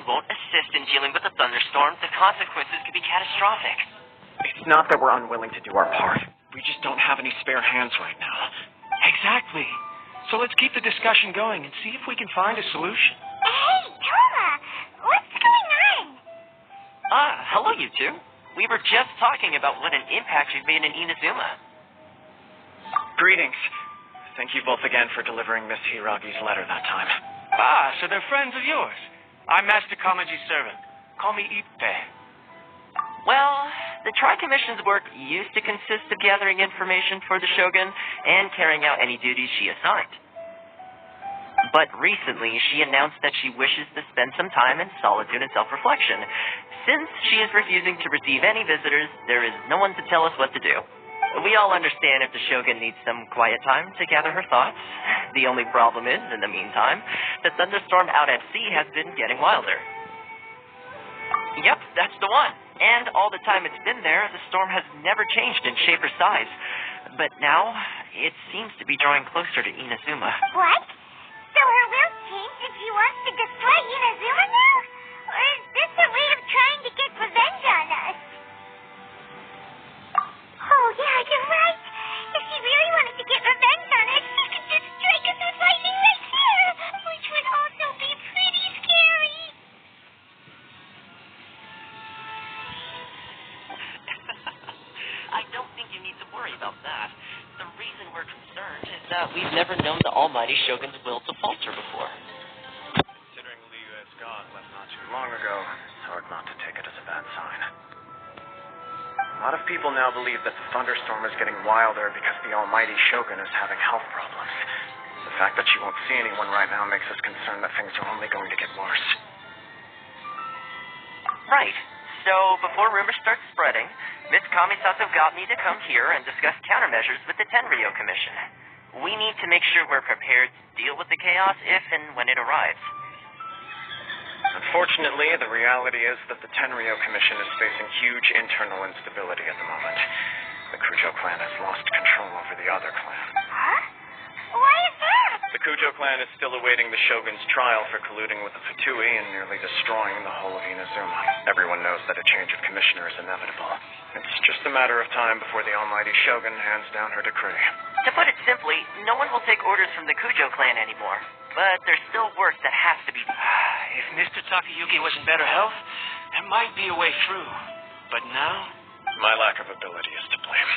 Shogun won't assist in dealing with the thunderstorm, the consequences could be catastrophic. It's not that we're unwilling to do our part. We just don't have any spare hands right now. Exactly. So let's keep the discussion going and see if we can find a solution. Hey, Toma! What's going on? Hello, you two. We were just talking about what an impact you've made in Inazuma. Greetings. Thank you both again for delivering Miss Hiragi's letter that time. So they're friends of yours. I'm Master Kamaji's servant. Call me Ippei. Well, the Tri-Commission's work used to consist of gathering information for the Shogun and carrying out any duties she assigned. But recently, she announced that she wishes to spend some time in solitude and self-reflection. Since she is refusing to receive any visitors, there is no one to tell us what to do. We all understand if the Shogun needs some quiet time to gather her thoughts. The only problem is, in the meantime, the thunderstorm out at sea has been getting wilder. Yep, that's the one. And all the time it's been there, the storm has never changed in shape or size. But now, it seems to be drawing closer to Inazuma. What? So her will changed and she wants to destroy Inazuma now? Or is this a way of trying to get revenge on us? Oh, yeah, you're right. If she really wanted to get revenge on us, she could just strike us with lightning right here, which would also be pretty scary. I don't think you need to worry about that. The reason we're concerned is that we've never known the almighty Shogun's will to falter before. Considering Liu as God left not too long ago, it's hard not to take it as a bad sign. A lot of people now believe that the thunderstorm is getting wilder because the almighty Shogun is having health problems. The fact that she won't see anyone right now makes us concerned that things are only going to get worse. Right. So, before rumors start spreading, Miss Kamisato got me to come here and discuss countermeasures with the Tenryo Commission. We need to make sure we're prepared to deal with the chaos if and when it arrives. Unfortunately, the reality is that the Tenryo Commission is facing huge internal instability at the moment. The Kujo clan has lost control over the other clan. Huh? Why is that? The Kujo clan is still awaiting the Shogun's trial for colluding with the Fatui and nearly destroying the whole of Inazuma. Everyone knows that a change of commissioner is inevitable. It's just a matter of time before the almighty Shogun hands down her decree. To put it simply, no one will take orders from the Kujo clan anymore. But there's still work that has to be done. If Mr. Takayuki was in better health, there might be a way through. But now? My lack of ability is to blame.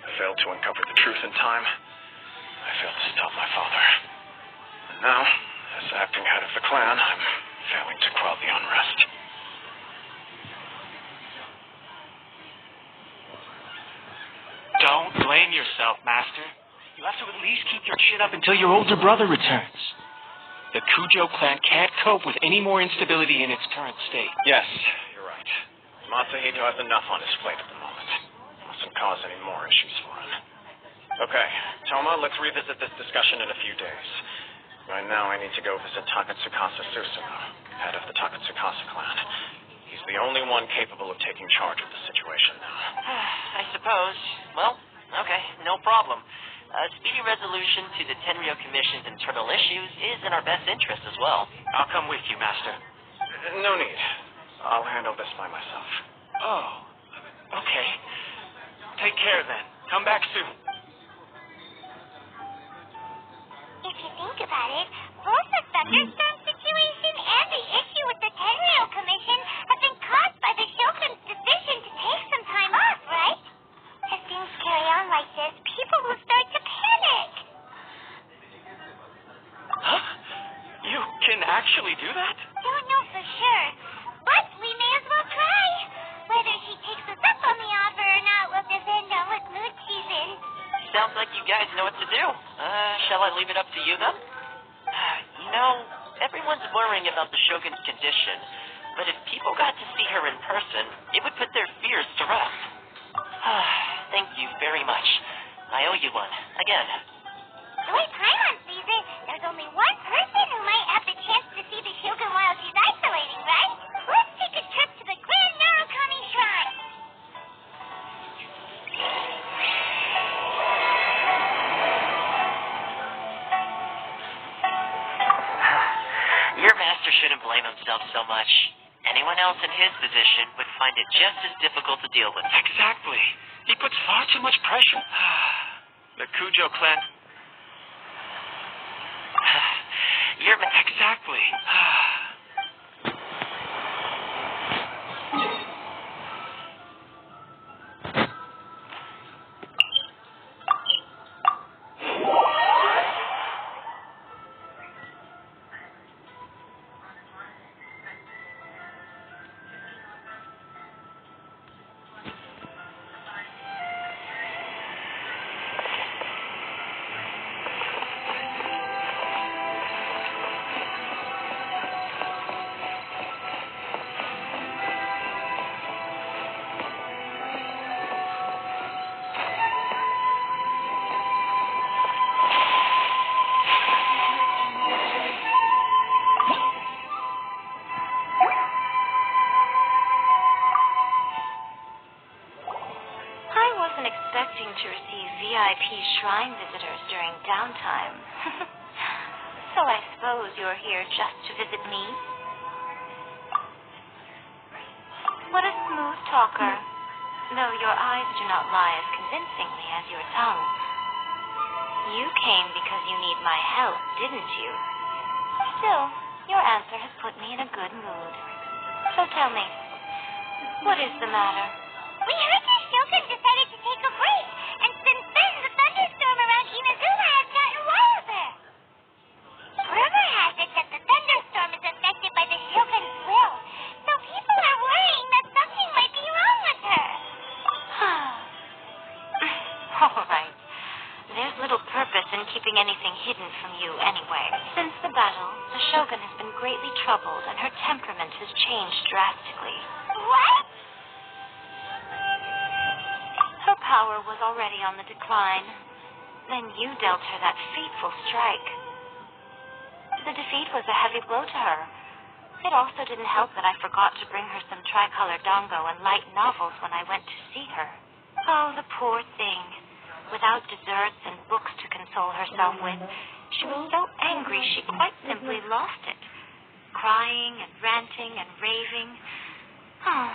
I failed to uncover the truth in time. I failed to stop my father. And now, as acting head of the clan, I'm failing to quell the unrest. Don't blame yourself, Master. You have to at least keep your chin up until your older brother returns. The Kujo clan can't cope with any more instability in its current state. Yes, you're right. Matsuhito has enough on his plate at the moment. Mustn't cause any more issues for him. Okay, Toma, let's revisit this discussion in a few days. Right now, I need to go visit Takatsukasa Susumu, head of the Takatsukasa clan. He's the only one capable of taking charge of the situation now. I suppose. Well, okay, no problem. A speedy resolution to the Tenryo Commission's internal issues is in our best interest as well. I'll come with you, Master. No need. I'll handle this by myself. Oh, okay. Take care then. Come back soon. If you think about it, both the thunderstorm situation and the issue with the Tenryo Commission have been caused by the Shogun's decision to take some time off, right? If things carry on like this, people will start to panic. Huh? You can actually do that? Don't know for sure, but we may as well try. Whether she takes us up on the offer or not will depend on what mood she's in. Sounds like you guys know what to do. Shall I leave it up to you then? You know, everyone's worrying about the Shogun's condition, but if people got to see her in person, it would put their fears to rest. Thank you very much. I owe you one. Again. The way Paimon sees it, there's only one person who might have the chance to see the Shogun while she's isolating, right? Let's take a trip to the Grand Narukami Shrine. Your master shouldn't blame himself so much. Anyone else in his position would find it just as difficult to deal with. Exactly. He puts far too much pressure. The Kujo clan... Exactly. Expecting to receive VIP shrine visitors during downtime. So I suppose you're here just to visit me? What a smooth talker. Though your eyes do not lie as convincingly as your tongue. You came because you need my help, didn't you? Still, your answer has put me in a good mood. So tell me, what is the matter? We heard the Shogun decided to take a break, and since then the thunderstorm around Inazuma has gotten wilder. Rumor has it that the thunderstorm is affected by the Shogun's will, so people are worrying that something might be wrong with her. All right. There's little purpose in keeping anything hidden from you anyway. Since the battle, the Shogun has been greatly troubled, and her temperament has changed drastically. What? Her power was already on the decline. Then you dealt her that fateful strike. The defeat was a heavy blow to her. It also didn't help that I forgot to bring her some tricolor dango and light novels when I went to see her. Oh, the poor thing. Without desserts and books to console herself with, she was so angry she quite simply lost it. Crying and ranting and raving. Oh,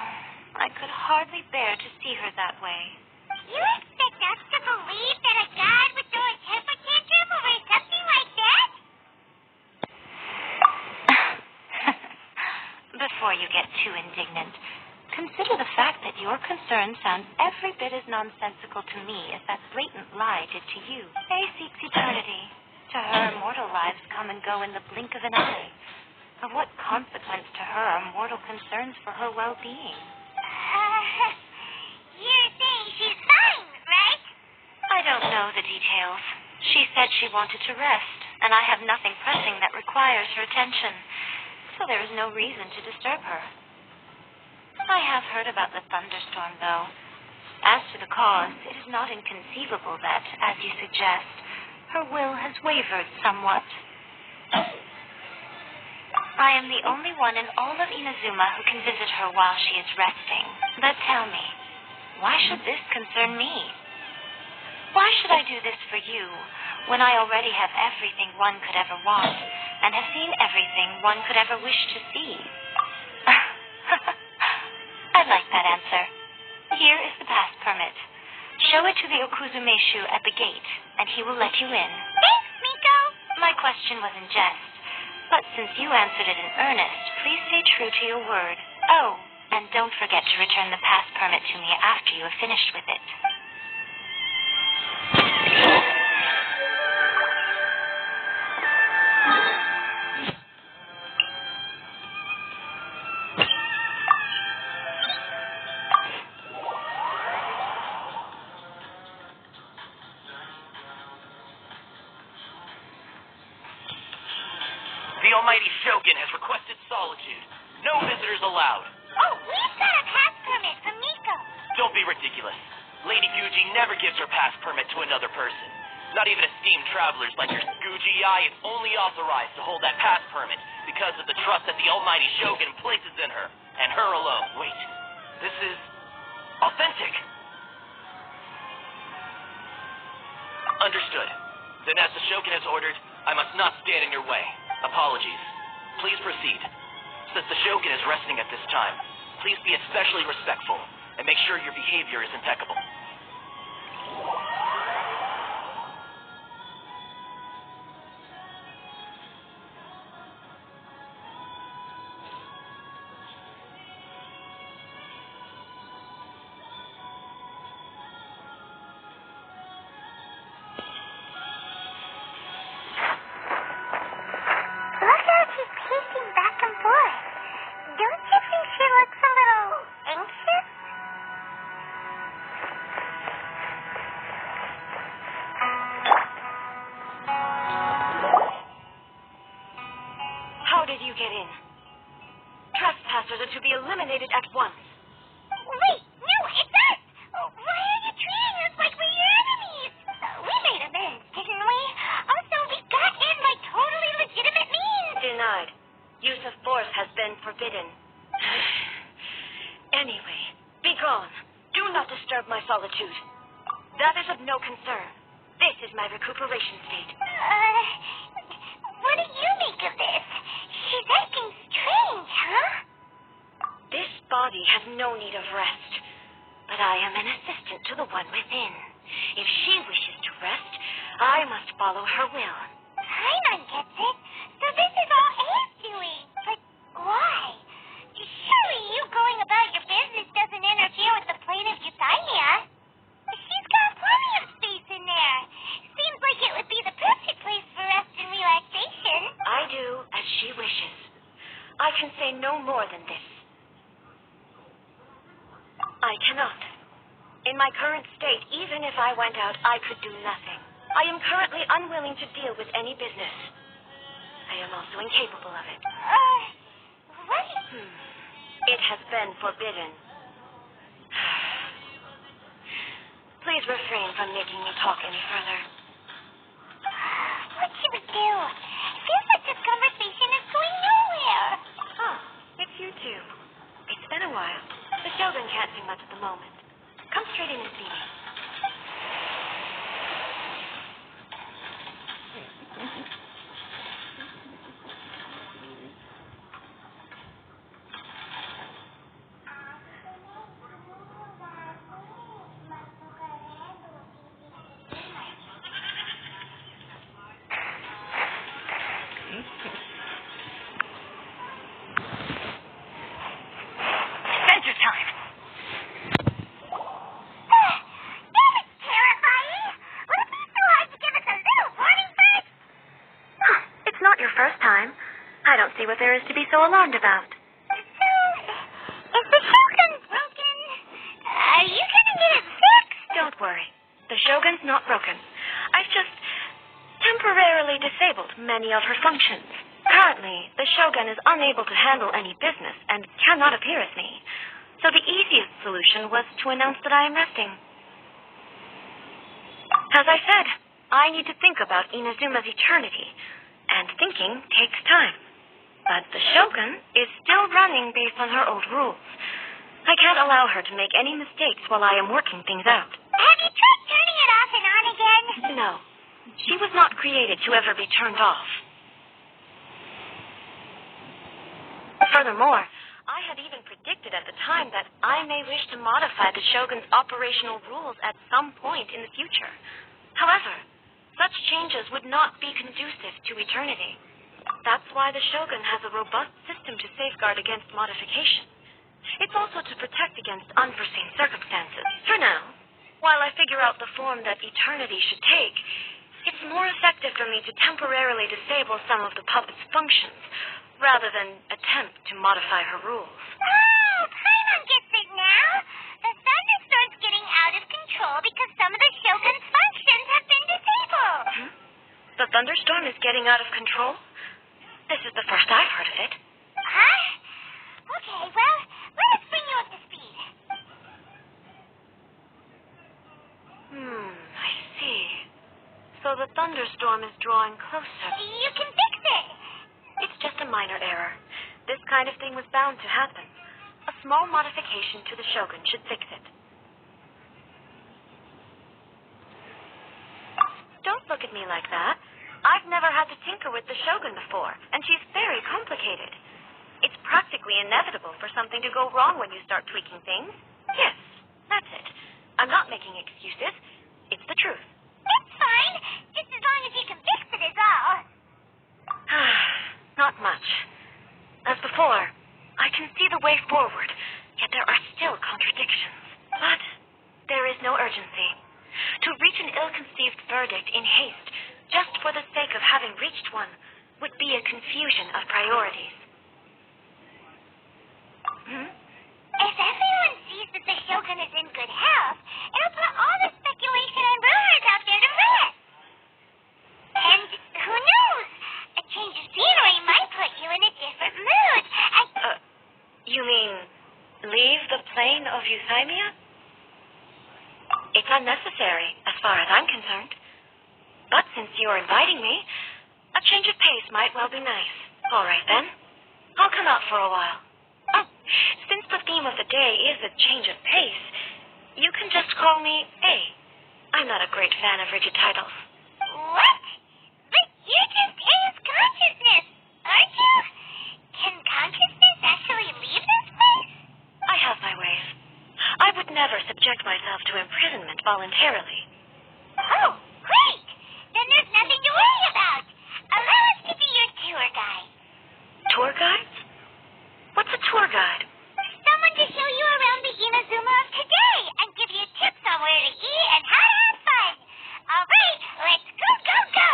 I could hardly bear to see her that way. You expect us to believe that a god would throw a temper tantrum over something like that? Before you get too indignant, consider the fact that your concern sounds every bit as nonsensical to me as that blatant lie did to you. Faye seeks eternity. To her, mortal lives come and go in the blink of an eye. Of what consequence to her are mortal concerns for her well-being? You're saying she's fine, right? I don't know the details. She said she wanted to rest, and I have nothing pressing that requires her attention, so there is no reason to disturb her. I have heard about the thunderstorm, though. As to the cause, it is not inconceivable that, as you suggest, her will has wavered somewhat. I am the only one in all of Inazuma who can visit her while she is resting. But tell me, why should this concern me? Why should I do this for you when I already have everything one could ever want and have seen everything one could ever wish to see? I like that answer. Here is the pass permit. Show it to the Okuzumeshu at the gate, and he will let you in. Thanks, Miko. My question was in jest, but since you answered it in earnest, please stay true to your word. Oh, and don't forget to return the pass permit to me after you have finished with it. The Almighty Shogun has requested solitude. No visitors allowed. Oh, we've got a pass permit from Miko. Don't be ridiculous. Lady Guji never gives her pass permit to another person. Not even esteemed travelers like your Guji Ai is only authorized to hold that pass permit because of the trust that the Almighty Shogun places in her, and her alone. Wait, this is authentic. Understood. Then as the Shogun has ordered, I must not stand in your way. Apologies. Please proceed. that the Shogun is resting at this time. Please be especially respectful, and make sure your behavior is impeccable. Look how she's pacing back and forth. Don't you think she looks a little anxious? How did you get in? Trespassers are to be eliminated at once. Wait, no, it's us! Why are you treating us like we're your enemies? We made amends, didn't we? Also, we got in by totally legitimate means. Denied. Use of force has been forbidden. Anyway, be gone. Do not disturb my solitude. That is of no concern. This is my recuperation state. What do you make of this? She's acting strange, huh? This body has no need of rest, but I am an assistant to the one within. If she wishes to rest, I must follow her will. Paimon gets it. So this is all A's doing. But why? Surely you going about your business doesn't interfere with the plane of Euthymia. She's got plenty of space in there. Seems like it would be the perfect place for rest and relaxation. I do as she wishes. I can say no more than this. I cannot. In my current state, even if I went out, I could do nothing. I am currently unwilling to deal with any business. I am also incapable of it. What? It has been forbidden. Please refrain from making me talk any further. What should we do? Feels like this conversation is going nowhere. Oh, it's you two. It's been a while. The Shogun can't do much at the moment. Come straight in and see me. Adventure time! This is terrifying. Would it be so hard to give us a little warning first? It's not your first time. I don't see what there is to be so alarmed about. So, is the Shogun broken? Are you gonna get it fixed? Don't worry. The Shogun's not broken. I've just temporarily disabled many of her functions. Currently, the Shogun is unable to handle any business and cannot appear as me. So the easiest solution was to announce that I am resting. As I said, I need to think about Inazuma's eternity, and thinking takes time. But the Shogun is still running based on her old rules. I can't allow her to make any mistakes while I am working things out. Have you tried turning it off and on again? No, she was not created to ever be turned off. Furthermore, I had even predicted at the time that I may wish to modify the Shogun's operational rules at some point in the future. However, such changes would not be conducive to eternity. That's why the Shogun has a robust system to safeguard against modification. It's also to protect against unforeseen circumstances. For now, while I figure out the form that eternity should take, it's more effective for me to temporarily disable some of the puppet's functions, rather than attempt to modify her rules. Oh, Paimon gets it now. The thunderstorm's getting out of control because some of the Shogun's functions have been disabled. The thunderstorm is getting out of control? This is the first I've heard of it. Huh? Okay, well, let us bring you up to speed. I see. So the thunderstorm is drawing closer. You can fix it. It's just a minor error. This kind of thing was bound to happen. A small modification to the Shogun should fix it. Don't look at me like that. I've never had to tinker with the Shogun before, and she's very complicated. It's practically inevitable for something to go wrong when you start tweaking things. Yes, that's it. I'm not making excuses. It's the truth. That's fine. Just as long as you can fix it is all. Not much. As before, I can see the way forward, yet there are still contradictions. But there is no urgency. To reach an ill-conceived verdict in haste, just for the sake of having reached one, would be a confusion of priorities. If everyone sees that the Shogun is in good health, it'll put all the speculation and rumors out there to rest. And who knows? A change of scenery might put you in a different mood. You mean leave the plane of Euthymia? It's unnecessary, as far as I'm concerned. But since you're inviting me, a change of pace might well be nice. All right, then. I'll come out for a while. Oh, since the theme of the day is a change of pace, you can just call me A. I'm not a great fan of rigid titles. What? But you're just A's consciousness, aren't you? Can consciousness actually leave this place? I have my ways. I would never subject myself to imprisonment voluntarily. Oh, great! Then there's nothing to worry about. Allow us to be your tour guide. Tour guides? What's a tour guide? Someone to show you around the Inazuma of today and give you tips on where to eat and how to have fun. All right, let's go, go, go!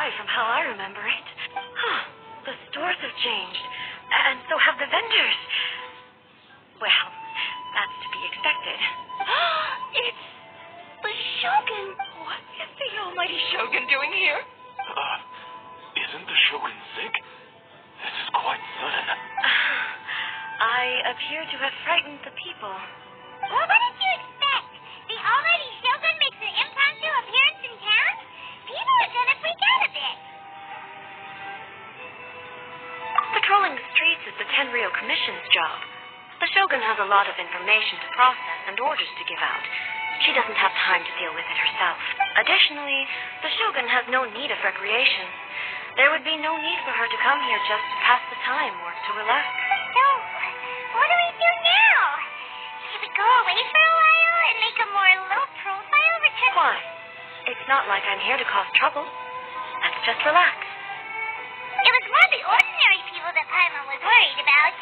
From how I remember it. The stores have changed, and so have the vendors. Well, that's to be expected. It's the Shogun. What is the almighty Shogun doing here? Isn't the Shogun sick? This is quite sudden. I appear to have frightened the people. Well, what did you expect? The almighty Shogun makes an impromptu appearance in town? People are gonna freak out a bit. Patrolling the streets is the Tenryou Commission's job. The Shogun has a lot of information to process and orders to give out. She doesn't have time to deal with it herself. Additionally, the Shogun has no need of recreation. There would be no need for her to come here just to pass the time or to relax. So, what do we do now? Should we go away for a while and make a more low-profile return? Why? It's not like I'm here to cause trouble. Let's just relax. It was more the ordinary people that Paimon was worried about.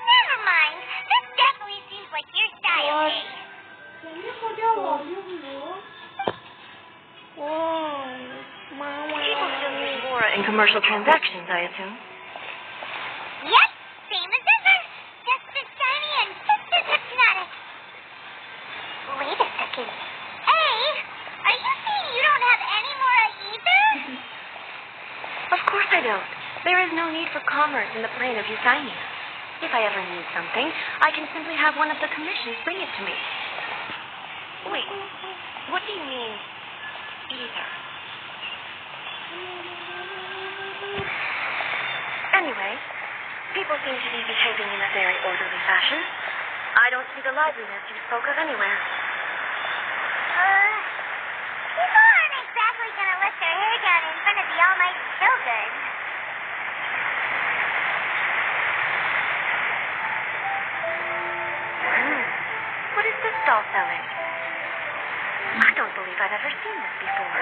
Never mind. This definitely seems like your style, Jay. People still use Mora in commercial transactions, I assume. Yep, same as ever. Just as shiny and just as hypnotic. Wait a second. Hey, are you saying you don't have any Mora either? Of course I don't. There is no need for commerce in the plane of Euthymia. If I ever need something, I can simply have one of the commissions bring it to me. Wait, what do you mean, either? Anyway, people seem to be behaving in a very orderly fashion. I don't see the liveliness you spoke of anywhere. People aren't exactly gonna let their hair down in front of the almighty Shogun. never seen this before.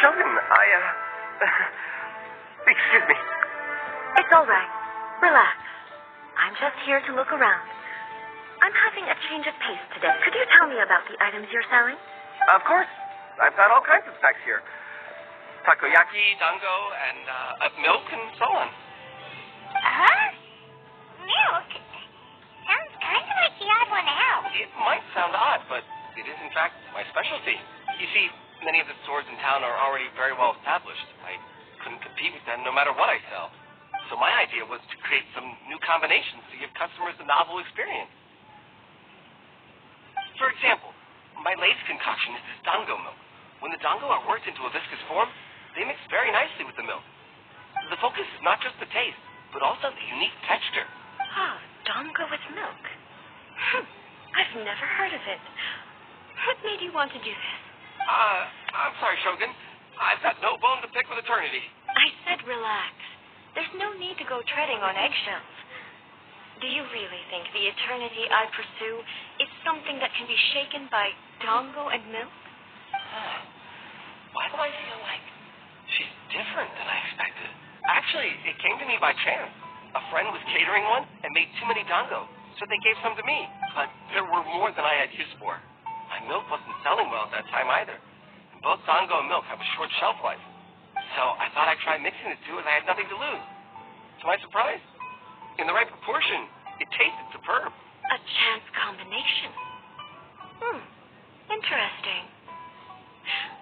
Shogun, excuse me. It's all right. Relax. I'm just here to look around. I'm having a change of pace today. Could you tell me about the items you're selling? Of course. I've got all kinds of snacks here. Takoyaki, dango, and milk and so on. Huh? Milk? Sounds kind of like the odd one out. It might sound odd, but it is in fact my specialty. You see, many of the stores in town are already very well established. I couldn't compete with them no matter what I sell. So my idea was to create some new combinations to give customers a novel experience. For example, my latest concoction is this dango milk. When the dango are worked into a viscous form, they mix very nicely with the milk. The focus is not just the taste, but also the unique texture. Oh, dango with milk. I've never heard of it. What made you want to do this? I'm sorry, Shogun. I've got no bone to pick with eternity. I said relax. There's no need to go treading on eggshells. Do you really think the eternity I pursue is something that can be shaken by dango and milk? Why do I feel like she's different than I expected? Actually, it came to me by chance. A friend was catering one and made too many dango, so they gave some to me. But there were more than I had use for. My milk wasn't selling well at that time either. And both dango and milk have a short shelf life. So I thought I'd try mixing the two as I had nothing to lose. To my surprise, in the right proportion, it tasted superb. A chance combination. Interesting.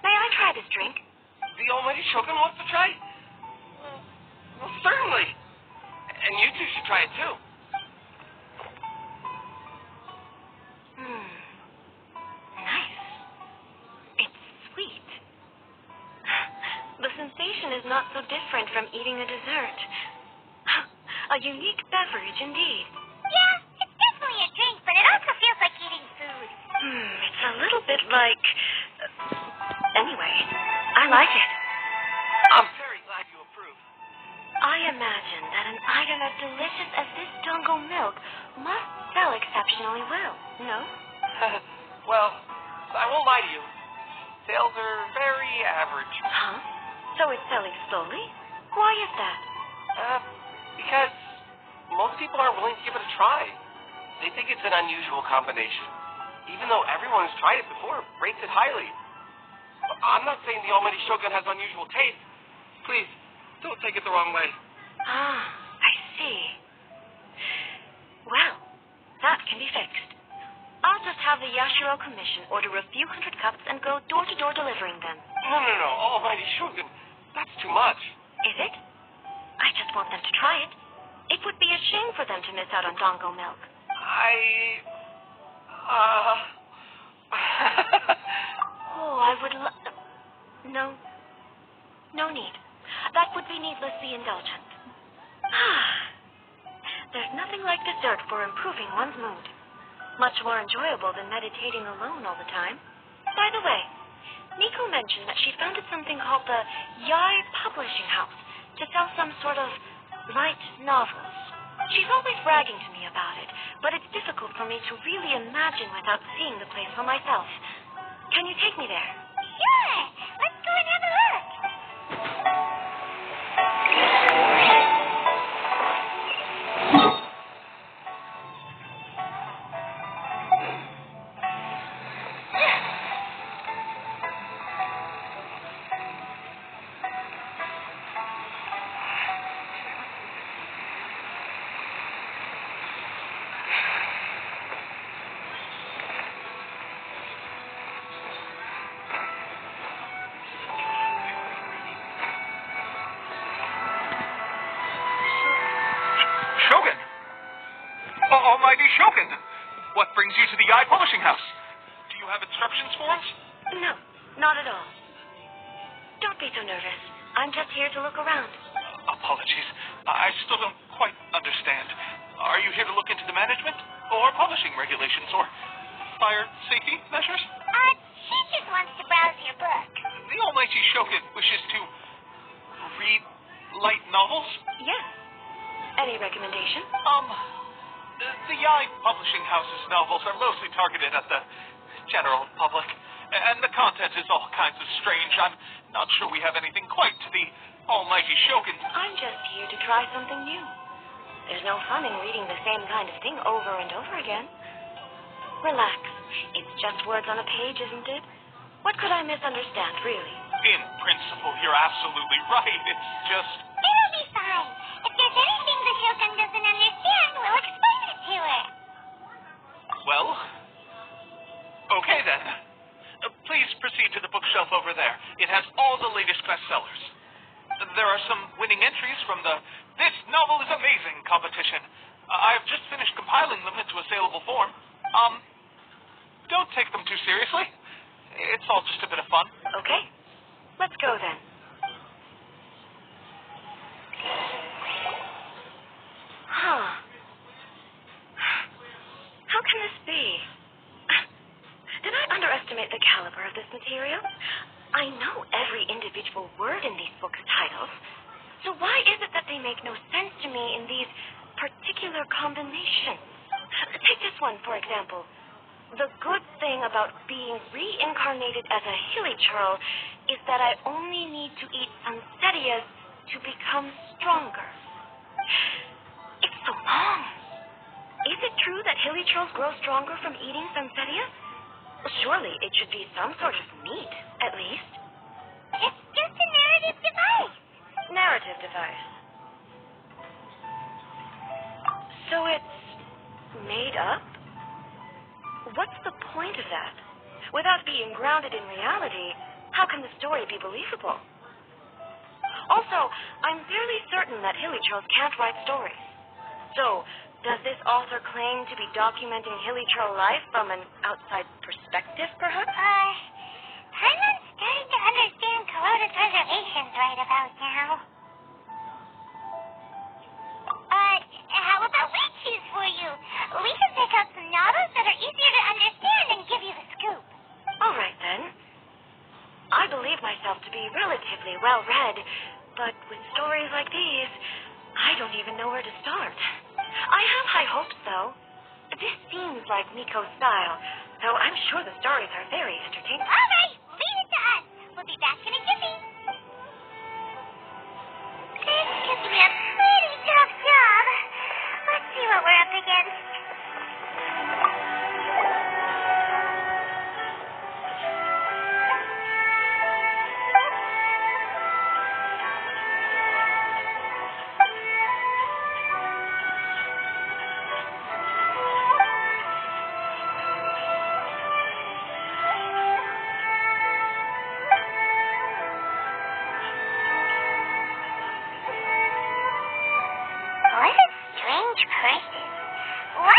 May I try this drink? The almighty Shogun wants to try? Well, certainly. And you two should try it too. Nice. It's sweet. The sensation is not so different from eating a dessert. A unique beverage indeed. Yeah, it's definitely a drink, but it also feels like eating food. It's a little bit like... Anyway, I like it. I'm very glad you approve. I imagine that an item as delicious as this dango milk must sell exceptionally well, no? Well, I won't lie to you. Sales are very average. Huh? So it's selling slowly? Why is that? Because most people aren't willing to give it a try. They think it's an unusual combination. Even though everyone who's tried it before rates it highly. I'm not saying the almighty Shogun has unusual taste. Please, don't take it the wrong way. I see. Well, that can be fixed. I'll just have the Yashiro Commission order a few hundred cups and go door-to-door delivering them. No. Almighty Shogun. That's too much. Is it? I just want them to try it. It would be a shame for them to miss out on dango milk. I would No. No need. That would be needlessly indulgent. There's nothing like dessert for improving one's mood. Much more enjoyable than meditating alone all the time. By the way, Nico mentioned that she founded something called the Yai Publishing House to sell some sort of light novels. She's always bragging to me about it, but it's difficult for me to really imagine without seeing the place for myself. Can you take me there? Sure. Let's go and have a look. Almighty Shogun! What brings you to the Yai Publishing House? Do you have instructions for us? No, not at all. Don't be so nervous. I'm just here to look around. Apologies. I still don't quite understand. Are you here to look into the management, or publishing regulations, or fire safety measures? She just wants to browse your book. The Almighty Shogun wishes to read light novels? Yes. Any recommendation? The Yai Publishing House's novels are mostly targeted at the general public, and the content is all kinds of strange. I'm not sure we have anything quite to the Almighty Shogun. I'm just here to try something new. There's no fun in reading the same kind of thing over and over again. Relax. It's just words on a page, isn't it? What could I misunderstand, really? In principle, you're absolutely right. It's just... It'll be fine. If there's anything the Shogun doesn't understand, we'll explain it to her. Well, okay then. Please proceed to the bookshelf over there. It has all the latest bestsellers. There are some winning entries from the This Novel is Amazing competition. I've just finished compiling them into a saleable form. Don't take them too seriously. It's all just a bit of fun. Okay. Let's go then. Huh. How can this be? Did I underestimate the caliber of this material? I know every individual word in these books' titles. So why is it that they make no sense to me in these particular combinations? Take this one, for example. The good thing about being reincarnated as a hilichurl is that I only need to eat Sunsettias to become stronger. It's so long. Is it true that hilichurls grow stronger from eating Sunsettias? Well, surely it should be some sort of meat, at least. It's just a narrative device. Narrative device. So it's made up? What's the point of that? Without being grounded in reality, how can the story be believable? Also, I'm fairly certain that hilichurls can't write stories. So, does this author claim to be documenting hilichurl life from an outside perspective, perhaps? Paimon's starting to understand Kuroda's reservations right about now. How about we choose for you? We can pick out some novels that are easier to understand and give you the scoop. All right, then. I believe myself to be relatively well-read, but with stories like these, I don't even know where to start. I have high hopes, though. This seems like Miko's style, so I'm sure the stories are very entertaining. All right, leave it to us. We'll be back in a jiffy. This gives me a pretty tough job. Let's see what we're up against. What a strange person. Why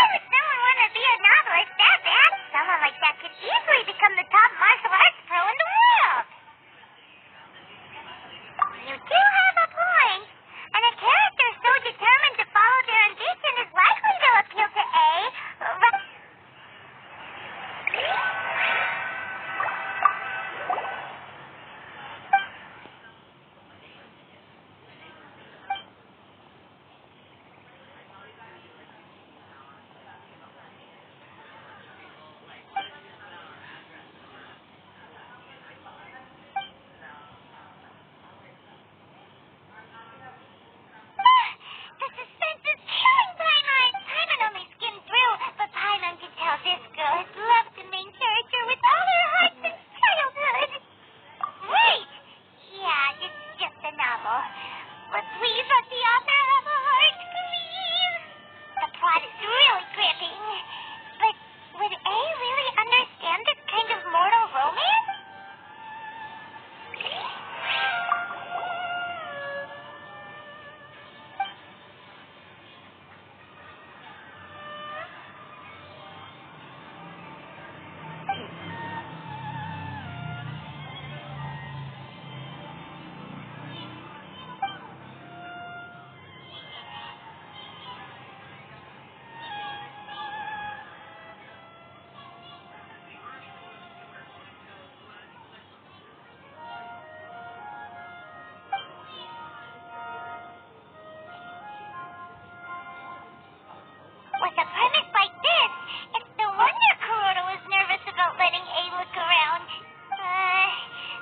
with a premise like this, it's no wonder Kuroda was nervous about letting A look around.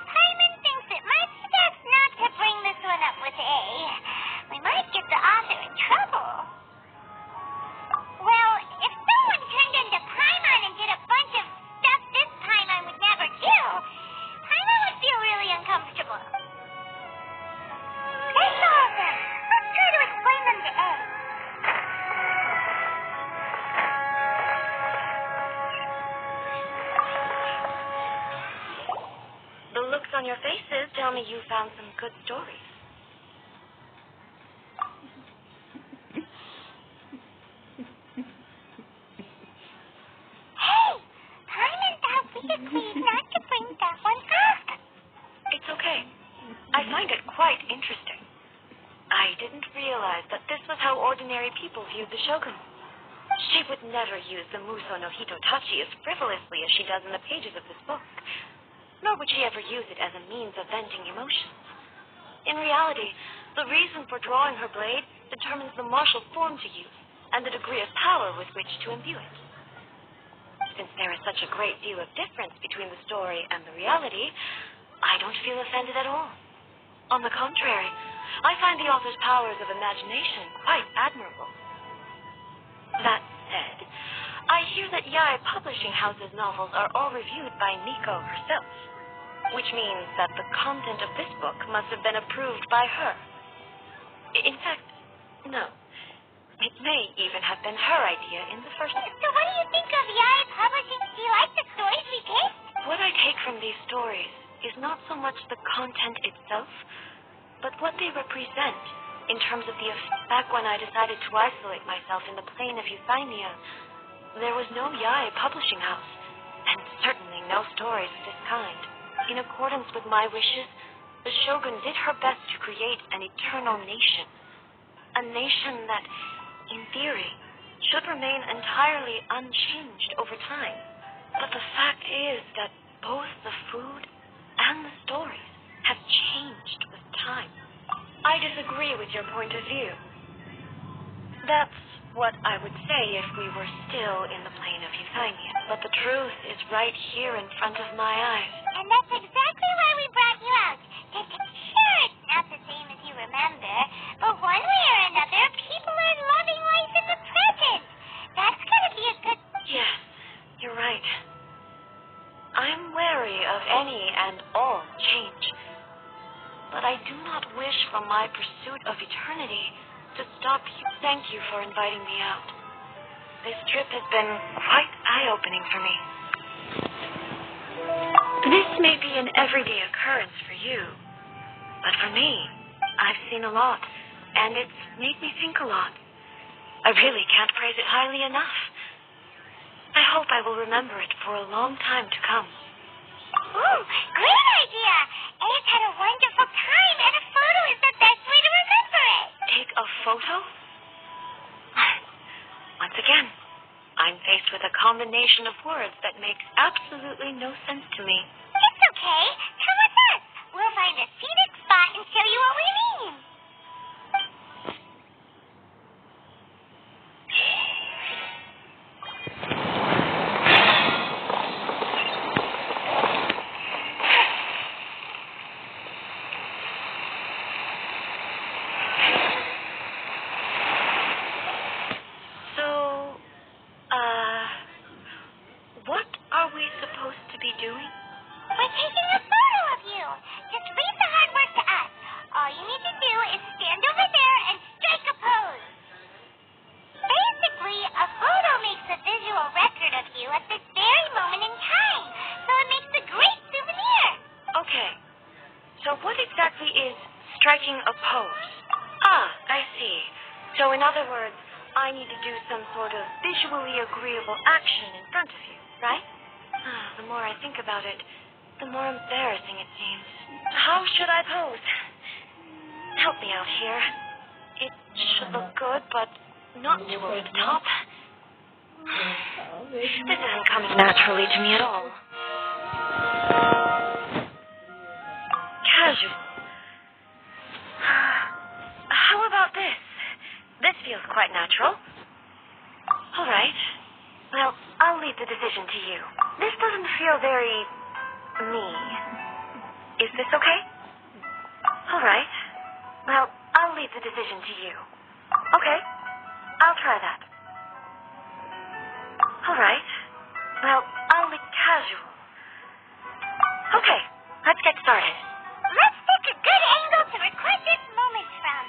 Paimon thinks it might be best not to bring this one up with A. We might get the author in trouble. Well, if someone turned into Paimon and did a bunch of stuff this Paimon would never do, Paimon would feel really uncomfortable. That's all of them. Let's try to explain them to A. The looks on your faces tell me you found some good stories. Hey! Paimon thought we agreed not to bring that one up. It's okay. I find it quite interesting. I didn't realize that this was how ordinary people viewed the Shogun. She would never use the Muso no Hitotachi as frivolously as she does in the pages of this book. Nor would she ever use it as a means of venting emotions. In reality, the reason for drawing her blade determines the martial form to use and the degree of power with which to imbue it. Since there is such a great deal of difference between the story and the reality, I don't feel offended at all. On the contrary, I find the author's powers of imagination quite admirable. That said, I hear that Yae Publishing House's novels are all reviewed by Nico herself, which means that the content of this book must have been approved by her. In fact, no. It may even have been her idea in the first place. So what do you think of Yae Publishing? Do you like the stories we picked? What I take from these stories is not so much the content itself, but what they represent in terms of the effect. Back when I decided to isolate myself in the plain of Euthymia, there was no Yae Publishing House, and certainly no stories of this kind. In accordance with my wishes, the Shogun did her best to create an eternal nation. A nation that, in theory, should remain entirely unchanged over time. But the fact is that both the food and the stories have changed with time. I disagree with your point of view. That's what I would say if we were still in the plain of Euthymia. But the truth is right here in front of my eyes. And that's exactly why we brought you out. Sure, it's not the same as you remember, but one way or another, people are loving life in the present. That's gotta be a good... Yes, you're right. I'm wary of any and all change. But I do not wish for my pursuit of eternity to stop you. Thank you for inviting me out. This trip has been quite eye-opening for me. This may be an everyday occurrence for you, but for me, I've seen a lot, and it's made me think a lot. I really can't praise it highly enough. I hope I will remember it for a long time to come. Ooh, great idea! Abe had a wonderful time, and a photo is the best way to remember it. Take a photo? Once again, I'm faced with a combination of words that makes absolutely no sense to me. It's okay. Come with us. We'll find a scenic spot and show you what we mean. What are we supposed to be doing? We're taking a photo of you. Just leave the hard work to us. All you need to do is stand over there and strike a pose. Basically, a photo makes a visual record of you at this very moment in time, so it makes a great souvenir. Okay. So what exactly is striking a pose? I see. So in other words, I need to do some sort of visually agreeable action in front of you, right? The more I think about it, the more embarrassing it seems. How should I pose? Help me out here. It should look good, but not too over the top. This isn't coming naturally to me at all. Casual. How about this? This feels quite natural. the decision to you. This doesn't feel very... me. Is this okay? All right. Well, I'll leave the decision to you. Okay. I'll try that. All right. Well, I'll be casual. Okay. Let's get started. Let's pick a good angle to record this moment from.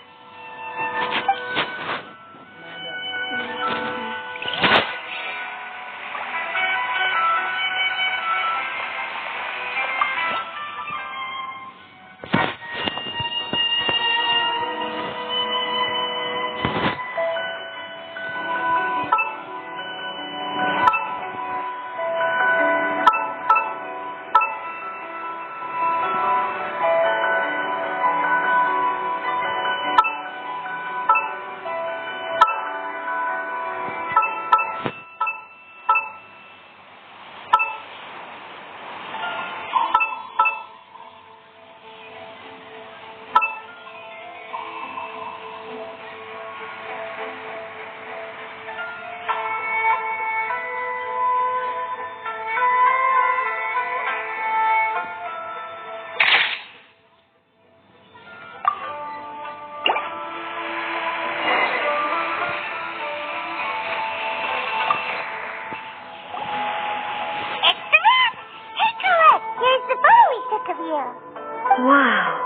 Wow.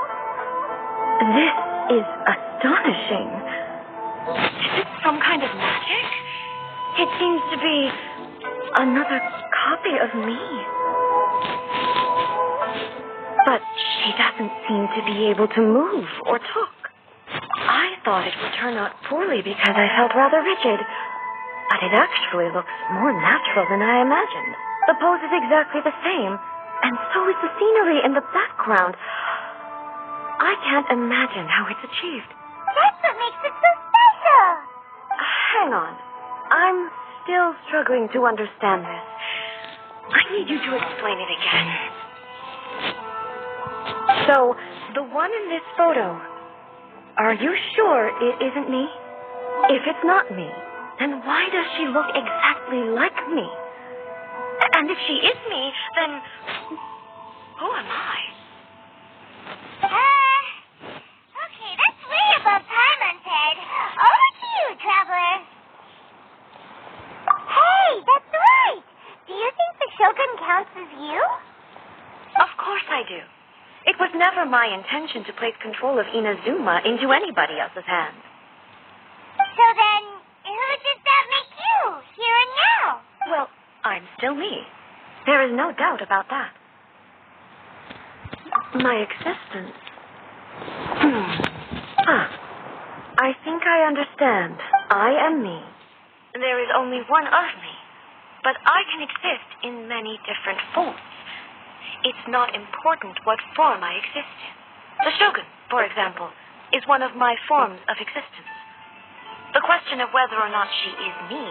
This is astonishing. Is it some kind of magic? It seems to be another copy of me. But she doesn't seem to be able to move or talk. I thought it would turn out poorly because I felt rather rigid. But it actually looks more natural than I imagined. The pose is exactly the same. And so is the scenery in the background. I can't imagine how it's achieved. That's what makes it so special. Hang on. I'm still struggling to understand this. I need you to explain it again. So, the one in this photo, are you sure it isn't me? If it's not me, then why does she look exactly like me? And if she is me, then who am I? Okay, that's way above time, Undead. Over to you, Traveler. Hey, that's right. Do you think the Shogun counts as you? Of course I do. It was never my intention to place control of Inazuma into anybody else's hands. So then, who does that make you, here and now? Well, I'm still me. There is no doubt about that. My existence. I think I understand. I am me. There is only one of me, but I can exist in many different forms. It's not important what form I exist in. The Shogun, for example, is one of my forms of existence. The question of whether or not she is me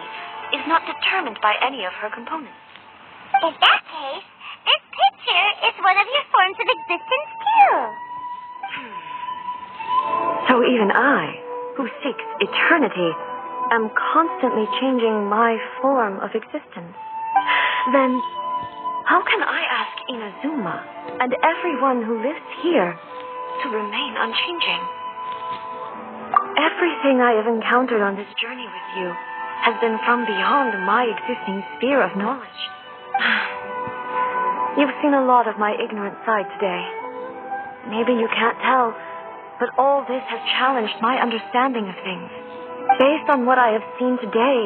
is not determined by any of her components. In that case, this picture is one of your forms of existence, too. So even I, who seeks eternity, am constantly changing my form of existence. Then, how can I ask Inazuma and everyone who lives here to remain unchanging? Everything I have encountered on this journey with you has been from beyond my existing sphere of knowledge. You've seen a lot of my ignorant side today. Maybe you can't tell, but all this has challenged my understanding of things. Based on what I have seen today,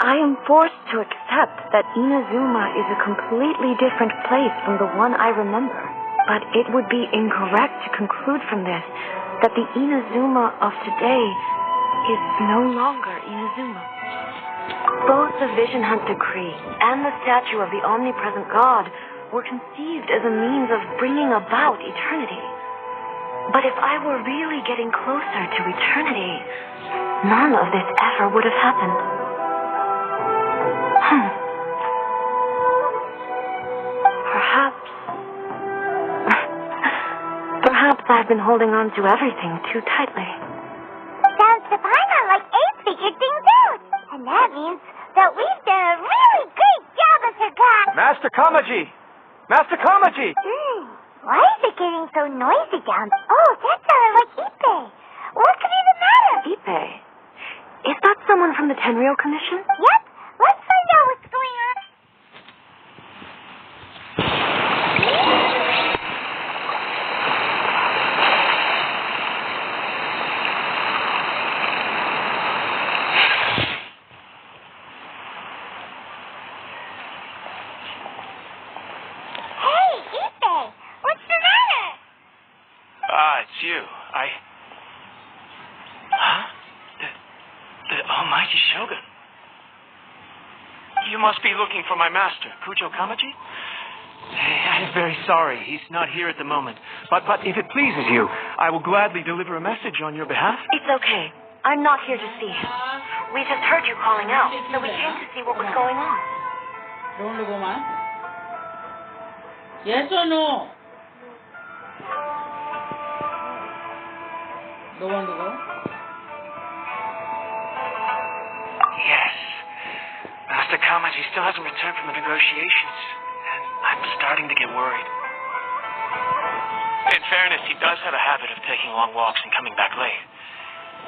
I am forced to accept that Inazuma is a completely different place from the one I remember. But it would be incorrect to conclude from this that the Inazuma of today is no longer Inazuma. Both the Vision Hunt Decree and the statue of the omnipresent God were conceived as a means of bringing about eternity. But if I were really getting closer to eternity, none of this ever would have happened. Perhaps I've been holding on to everything too tightly. Sounds to Paimon like Abe figured things out. And that means that we've done a really great Officer Gat. Master Kamaji! Master Kamaji! Why is it getting so noisy down? Oh, that sounded like Ipe. What could be the matter? Ipe, is that someone from the Tenryo Commission? Yep. Let's find out what's going on. Hey, Ipe. What's the matter? It's you. Huh? The almighty Shogun. You must be looking for my master, Kujo Kamaji? I'm very sorry. He's not here at the moment. But if it pleases you, I will gladly deliver a message on your behalf. It's okay. I'm not here to see him. We just heard you calling out, so we came to see what was going on. Don't look, Oma. Yes or no? Go on, go. Yes. Master Kamaji still hasn't returned from the negotiations, and I'm starting to get worried. In fairness, he does have a habit of taking long walks and coming back late.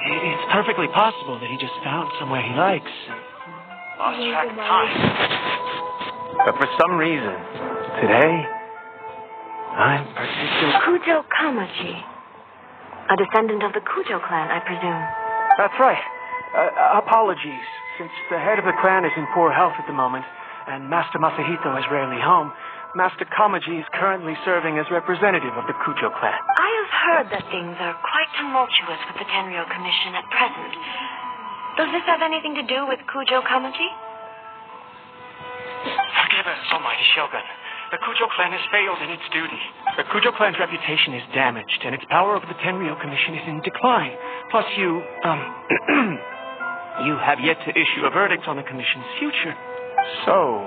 It's perfectly possible that he just found somewhere he likes and lost track of time. But for some reason, today, I'm particularly... Kujo Kamaji. A descendant of the Kujo clan, I presume. That's right. Apologies. Since the head of the clan is in poor health at the moment, and Master Masahito is rarely home, Master Kamaji is currently serving as representative of the Kujo clan. I have heard that things are quite tumultuous with the Tenryo Commission at present. Does this have anything to do with Kujo Kamaji? Forgive us, almighty Shogun. The Kujo clan has failed in its duty. The Kujo clan's reputation is damaged, and its power over the Tenryo Commission is in decline. Plus, you have yet to issue a verdict on the Commission's future. So,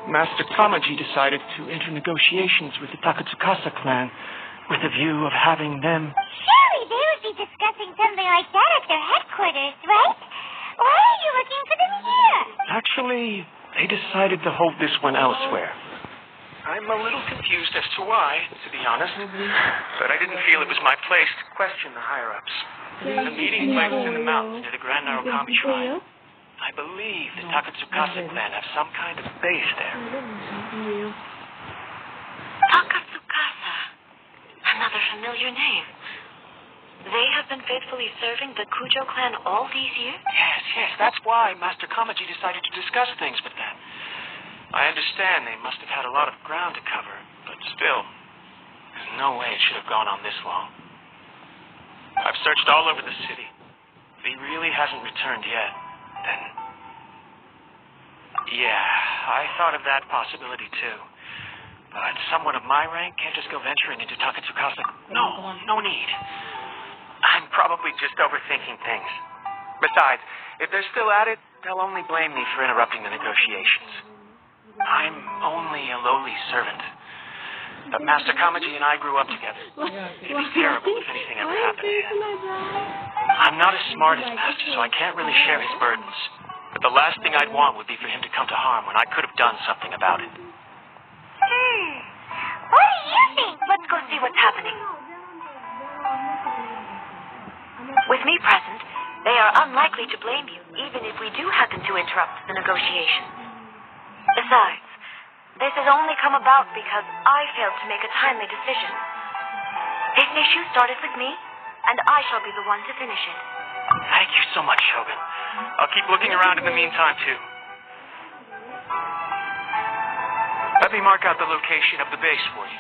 Master Kamaji decided to enter negotiations with the Takatsukasa clan with a view of having them... Surely they would be discussing something like that at their headquarters, right? Why are you looking for them here? Actually, they decided to hold this one elsewhere. I'm a little confused as to why, to be honest. But I didn't feel it was my place to question the higher-ups. The meeting place is in the mountains near the Grand Narukami Shrine. I believe the Takatsukasa clan have some kind of base there. Takatsukasa. Another familiar name. They have been faithfully serving the Kujo clan all these years? Yes. That's why Master Kamaji decided to discuss things with them. I understand they must have had a lot of ground to cover, but still, there's no way it should have gone on this long. I've searched all over the city. If he really hasn't returned yet, then... Yeah, I thought of that possibility too. But someone of my rank can't just go venturing into Takatsukasa. No need. I'm probably just overthinking things. Besides, if they're still at it, they'll only blame me for interrupting the negotiations. I'm only a lowly servant. But Master Kamaji and I grew up together. It'd be terrible if anything ever happened to him. I'm not as smart as Master, so I can't really share his burdens. But the last thing I'd want would be for him to come to harm when I could have done something about it. What do you think? Let's go see what's happening. With me present, they are unlikely to blame you, even if we do happen to interrupt the negotiations. Besides, this has only come about because I failed to make a timely decision. This issue started with me, and I shall be the one to finish it. Thank you so much, Shogun. I'll keep looking around in the meantime, too. Let me mark out the location of the base for you.